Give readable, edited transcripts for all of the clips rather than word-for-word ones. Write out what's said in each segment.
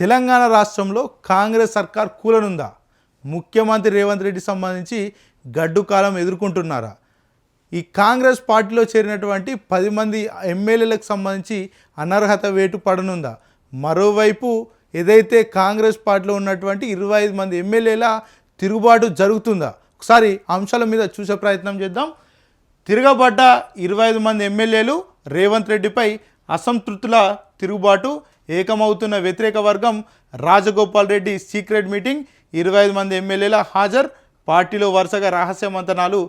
తెలంగాణ రాష్ట్రంలో కాంగ్రెస్ సర్కార్ కూలనుందా? ముఖ్యమంత్రి రేవంత్ రెడ్డి సంబంధించి గడ్డు కాలం ఎదుర్కొంటున్నారా? ఈ కాంగ్రెస్ పార్టీలో చేరినటువంటి 10 మంది ఎమ్మెల్యేలకు సంబంధించి అనర్హత వేటు పడనుందా? మరోవైపు ఏదైతే కాంగ్రెస్ పార్టీలో ఉన్నటువంటి 25 మంది ఎమ్మెల్యేల తిరుగుబాటు జరుగుతుందా? ఒకసారి అంశాల మీద చూసే ప్రయత్నం చేద్దాం. తిరగబడ్డ 25 మంది ఎమ్మెల్యేలు రేవంత్ రెడ్డిపై అసంతృప్తుల తిరుగుబాటు, ఏకమవుతున్న వ్యతిరేక వర్గం, రాజగోపాల్ రెడ్డి సీక్రెట్ మీటింగ్, 25 మంది ఎమ్మెల్యేల హాజరు, పార్టీలో వరుసగా రహస్య మంతనాలు,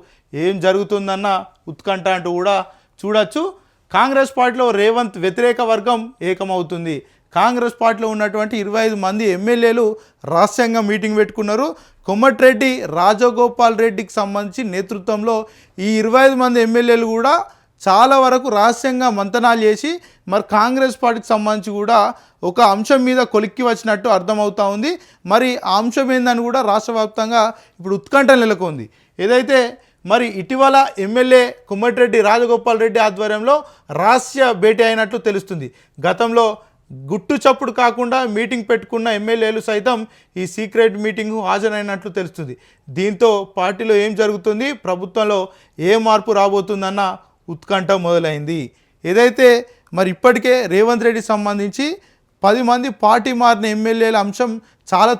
ఏం జరుగుతుందన్న ఉత్కంఠ అంటూ కూడా చూడొచ్చు. కాంగ్రెస్ పార్టీలో రేవంత్ వ్యతిరేక వర్గం ఏకమవుతుంది. కాంగ్రెస్ పార్టీలో ఉన్నటువంటి 25 మంది ఎమ్మెల్యేలు రహస్యంగా మీటింగ్ పెట్టుకున్నారు. కోమటిరెడ్డి రాజగోపాల్ రెడ్డికి సంబంధించి నేతృత్వంలో ఈ 25 మంది ఎమ్మెల్యేలు కూడా చాలా వరకు రహస్యంగా మంతనాలు చేసి మరి కాంగ్రెస్ పార్టీకి సంబంధించి కూడా ఒక అంశం మీద కొలిక్కి వచ్చినట్టు అర్థమవుతా ఉంది. మరి ఆ అంశం ఏందని కూడా రాష్ట్ర వ్యాప్తంగా ఇప్పుడు ఉత్కంఠ నెలకొంది. ఏదైతే మరి ఇటీవల ఎమ్మెల్యే కోమటిరెడ్డి రాజగోపాల్ రెడ్డి ఆధ్వర్యంలో రహస్య భేటీ అయినట్లు తెలుస్తుంది. గతంలో గుట్టు చప్పుడు కాకుండా మీటింగ్ పెట్టుకున్న ఎమ్మెల్యేలు సైతం ఈ సీక్రెట్ మీటింగ్కు హాజరైనట్లు తెలుస్తుంది. దీంతో పార్టీలో ఏం జరుగుతుంది, ప్రభుత్వంలో ఏ మార్పు రాబోతుందన్న ఉత్కంఠ మొదలైంది. ఏదైతే మరి ఇప్పటికే రేవంత్ రెడ్డి సంబంధించి 10 మంది పార్టీ మారిన ఎమ్మెల్యేల అంశం చాలా